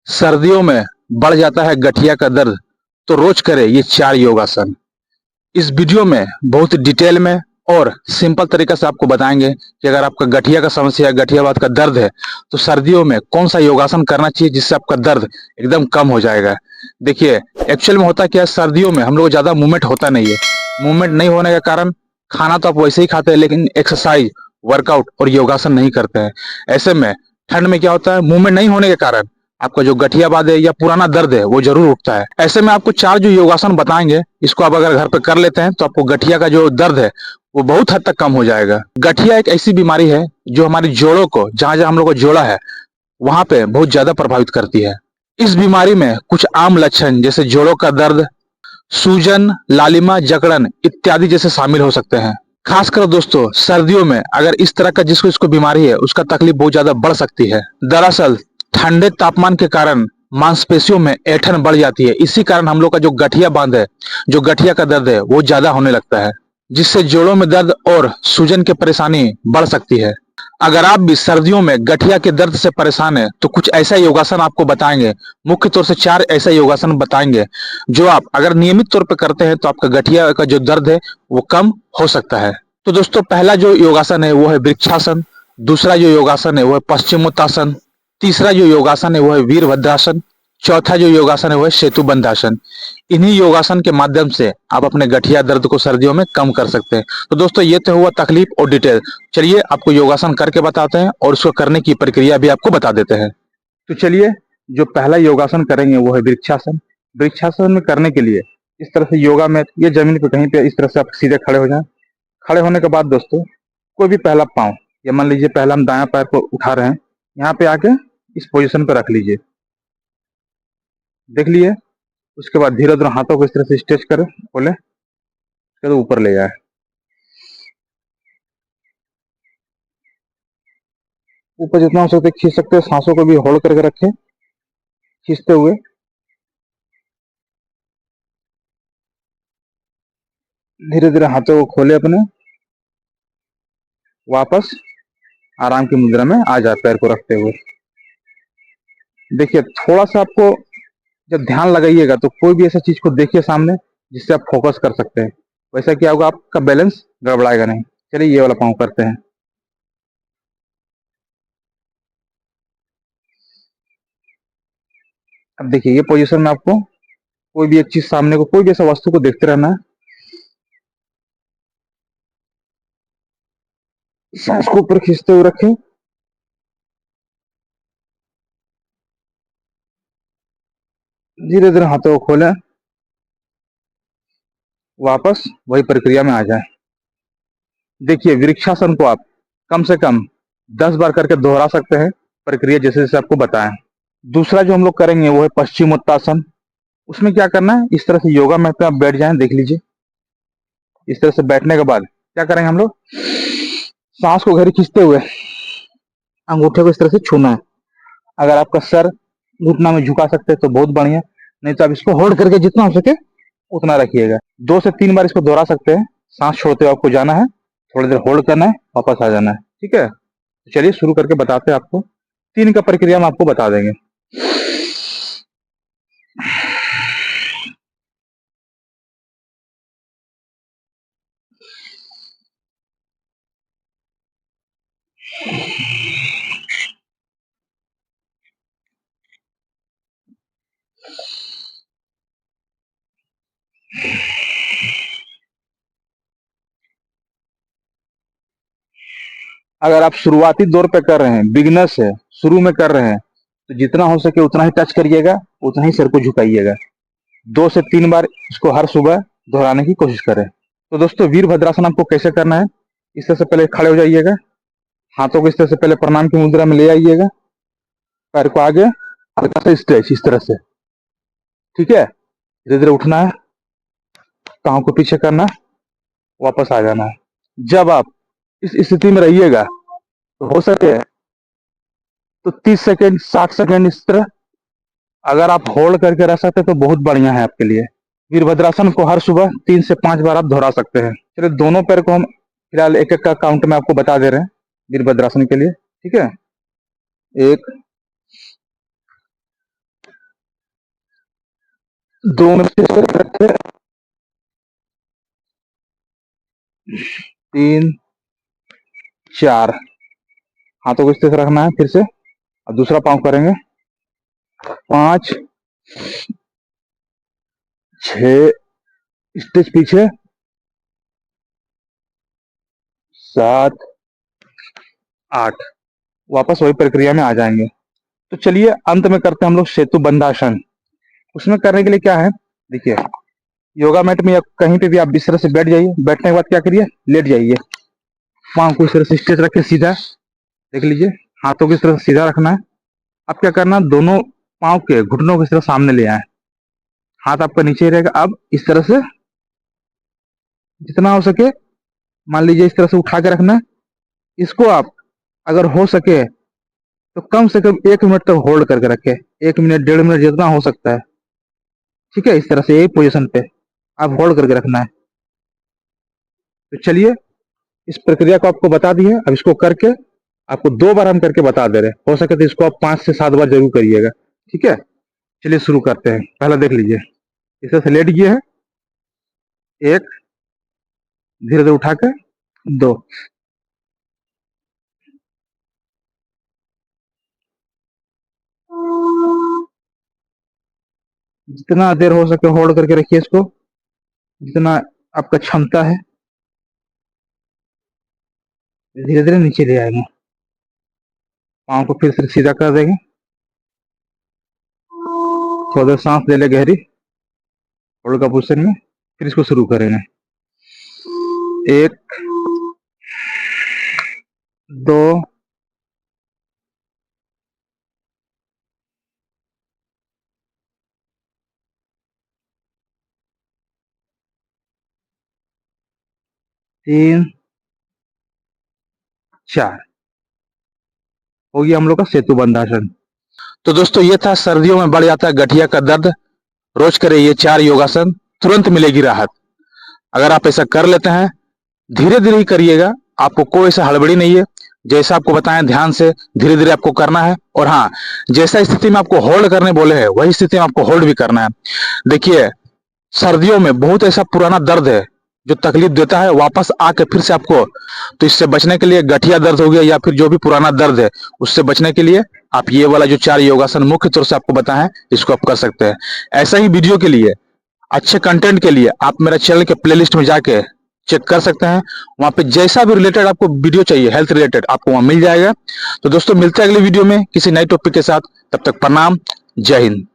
सर्दियों में बढ़ जाता है गठिया का दर्द, तो रोज करें ये 4 योगासन। इस वीडियो में बहुत डिटेल में और सिंपल तरीके से आपको बताएंगे कि अगर आपका गठिया का समस्या है, गठियावाद का दर्द है, तो सर्दियों में कौन सा योगासन करना चाहिए जिससे आपका दर्द एकदम कम हो जाएगा। देखिए, एक्चुअल में होता क्या है, सर्दियों में हम लोग ज्यादा मूवमेंट होता नहीं है। मूवमेंट नहीं होने के कारण खाना तो आप वैसे ही खाते हैं, लेकिन एक्सरसाइज, वर्कआउट और योगासन नहीं करते हैं। ऐसे में ठंड में क्या होता है, मूवमेंट नहीं होने के कारण आपका जो गठियावाद है या पुराना दर्द है वो जरूर उठता है। ऐसे में आपको 4 जो योगासन बताएंगे, इसको आप अगर घर पे कर लेते हैं तो आपको गठिया का जो दर्द है वो बहुत हद तक कम हो जाएगा। गठिया एक ऐसी बीमारी है जो हमारी जोड़ों को, जहां जहां हम लोग को जोड़ा है, वहां पे बहुत ज्यादा प्रभावित करती है। इस बीमारी में कुछ आम लक्षण जैसे जोड़ों का दर्द, सूजन, लालिमा, जकड़न इत्यादि जैसे शामिल हो सकते हैं। खासकर दोस्तों, सर्दियों में अगर इस तरह का जिसको इसको बीमारी है, उसका तकलीफ बहुत ज्यादा बढ़ सकती है। दरअसल ठंडे तापमान के कारण मांसपेशियों में ऐंठन बढ़ जाती है। इसी कारण हम लोग का जो गठिया बांध है, जो गठिया का दर्द है, वो ज्यादा होने लगता है, जिससे जोड़ों में दर्द और सूजन की परेशानी बढ़ सकती है। अगर आप भी सर्दियों में गठिया के दर्द से परेशान हैं, तो कुछ ऐसा योगासन आपको बताएंगे। मुख्य तौर से 4 ऐसा योगासन बताएंगे जो आप अगर नियमित तौर पर करते हैं तो आपका गठिया का जो दर्द है वो कम हो सकता है। तो दोस्तों, पहला जो योगासन है वो है वृक्षासन। दूसरा जो योगासन है वो है पश्चिमोत्तासन। तीसरा जो योगासन है वो है वीरभद्रासन। चौथा जो योगासन है वो है सेतुबंधासन। इन्हीं योगासन के माध्यम से आप अपने गठिया दर्द को सर्दियों में कम कर सकते हैं। तो दोस्तों, ये तो हुआ तकलीफ और डिटेल। चलिए आपको योगासन करके बताते हैं और उसको करने की प्रक्रिया भी आपको बता देते हैं। तो चलिए, जो पहला योगासन करेंगे वो है वृक्षासन। वृक्षासन में करने के लिए इस तरह से योगा में ये जमीन पे कहीं पे इस तरह से आप सीधे खड़े हो जाएं। खड़े होने के बाद दोस्तों, कोई भी पहला पाँव, या मान लीजिए पहला हम दायां पैर को उठा रहे हैं, यहाँ पे आके इस पोजीशन पर रख लीजिए। देख लिए। उसके बाद धीरे धीरे हाथों को इस तरह से स्ट्रेच करें, खोले, फिर ऊपर ले जाए। ऊपर जितना हो सकता है खींच सकते हैं। सांसों को भी होल्ड करके रखें, खींचते हुए। धीरे धीरे हाथों को खोले अपने, वापस आराम की मुद्रा में आ जाए पैर को रखते हुए। देखिए, थोड़ा सा आपको जब ध्यान लगाइएगा तो कोई भी ऐसा चीज को देखिए सामने जिससे आप फोकस कर सकते हैं। वैसा क्या होगा, आपका बैलेंस गड़बड़ाएगा नहीं। चलिए ये वाला पाँव करते हैं। अब देखिए, ये पोजीशन में आपको कोई भी एक चीज सामने को, कोई भी ऐसा वस्तु को देखते रहना है। सांस को ऊपर खींचते हुए रखें। धीरे धीरे हाथों को खोलें, वापस वही प्रक्रिया में आ जाए। देखिए, वृक्षासन को आप कम से कम 10 बार करके दोहरा सकते हैं, प्रक्रिया जैसे जैसे आपको बताएं। दूसरा जो हम लोग करेंगे वो है पश्चिमोत्तासन। उसमें क्या करना है, इस तरह से योगा मैट पे आप बैठ जाएं। देख लीजिए, इस तरह से बैठने के बाद क्या करेंगे हम लोग, सांस को गहरी खींचते हुए अंगूठे को इस तरह से छूना है। अगर आपका सर घुटना में झुका सकते हैं तो बहुत बढ़िया, नहीं तो आप इसको होल्ड करके जितना हो सके उतना रखिएगा। 2 से 3 बार इसको दोहरा सकते हैं। सांस छोड़ते हुए आपको जाना है, थोड़ी देर होल्ड करना है, वापस आ जाना है। ठीक है, तो चलिए शुरू करके बताते हैं आपको। 3 का प्रक्रिया हम आपको बता देंगे। अगर आप शुरुआती दौर पे कर रहे हैं, बिगिनर्स है, शुरू में कर रहे हैं, तो जितना हो सके उतना ही टच करिएगा, उतना ही सर को झुकाइएगा। 2 से 3 बार इसको हर सुबह दोहराने की कोशिश करें। तो दोस्तों, वीरभद्रासन आपको कैसे करना है, इस तरह से पहले खड़े हो जाइएगा। हाथों को इस तरह से पहले प्रणाम की मुद्रा में ले आइएगा। पैर को आगे हल्का सा स्ट्रेच इस तरह से। ठीक है, धीरे धीरे उठना है, पाँव को पीछे करना है, वापस आ जाना है। जब आप इस स्थिति में रहिएगा तो हो सके तो 30 सेकेंड 60 सेकेंड इस तरह अगर आप होल्ड करके रह सकते तो बहुत बढ़िया है आपके लिए। वीरभद्रासन को हर सुबह 3 से 5 बार आप दोहरा सकते हैं। चलिए, दोनों पैर को हम फिलहाल एक एक का काउंट में आपको बता दे रहे हैं वीरभद्रासन के लिए। ठीक है, 1 2 मिनट से रखे, 3 4 हाथों को इस तरह से रखना है। फिर से अब दूसरा पाँव करेंगे, 5 6 स्टेज पीछे, 7 8 वापस वही प्रक्रिया में आ जाएंगे। तो चलिए अंत में करते हैं हम लोग सेतु बंधासन। उसमें करने के लिए क्या है, देखिए योगा मैट में या कहीं पे भी आप इस तरह से बैठ जाइए। बैठने के बाद क्या करिए, लेट जाइए, पाँव को इस तरह से स्ट्रेच रख के सीधा, देख लीजिए हाथों को इस तरह से सीधा रखना है। अब क्या करना, दोनों पाँव के घुटनों को इस तरह सामने ले आए, हाथ आपका नीचे ही रहेगा। अब इस तरह से जितना हो सके, मान लीजिए इस तरह से उठा के रखना है। इसको आप अगर हो सके तो कम से कम 1 मिनट तक होल्ड करके रखें, 1 मिनट 1.5 मिनट जितना हो सकता है, ठीक है। इस तरह से यही पोजीशन पे आप होल्ड करके रखना है। तो चलिए इस प्रक्रिया को आपको बता दी है। अब इसको करके आपको 2 बार हम करके बता दे रहे हैं, हो सके तो इसको आप 5 से 7 बार जरूर करिएगा, ठीक है। चलिए शुरू करते हैं। पहला देख लीजिए, इस तरह से लेट गए हैं, 1 धीरे धीरे उठाकर, 2 जितना देर हो सके होल्ड करके रखिए इसको, जितना आपका क्षमता है। धीरे धीरे नीचे ले आएंगे, पाँव को फिर से सीधा कर देंगे, थोड़ा देर सांस ले ले गहरी, होल्ड का पोजीशन में। फिर इसको शुरू करेंगे, 1 2 3 4 हो गया हम लोग का सेतु बंधासन। तो दोस्तों ये था सर्दियों में बढ़ जाता है गठिया का दर्द, रोज करें ये 4 योगासन, तुरंत मिलेगी राहत। अगर आप ऐसा कर लेते हैं, धीरे धीरे ही करिएगा, आपको कोई ऐसा हड़बड़ी नहीं है। जैसा आपको बताएं ध्यान से धीरे धीरे आपको करना है। और हाँ, जैसा स्थिति में आपको होल्ड करने बोले हैं वही स्थिति में आपको होल्ड भी करना है। देखिए सर्दियों में बहुत ऐसा पुराना दर्द है जो तकलीफ देता है, वापस आके फिर से आपको, तो इससे बचने के लिए गठिया दर्द हो गया या फिर जो भी पुराना दर्द है उससे बचने के लिए आप ये वाला जो 4 योगासन मुख्य तौर से आपको बताएं इसको आप कर सकते हैं। ऐसा ही वीडियो के लिए, अच्छे कंटेंट के लिए आप मेरे चैनल के प्लेलिस्ट में जाके चेक कर सकते हैं। वहां पे जैसा भी रिलेटेड आपको वीडियो चाहिए हेल्थ रिलेटेड आपको वहां मिल जाएगा। तो दोस्तों मिलते हैं अगले वीडियो में किसी नई टॉपिक के साथ, तब तक प्रणाम, जय हिंद।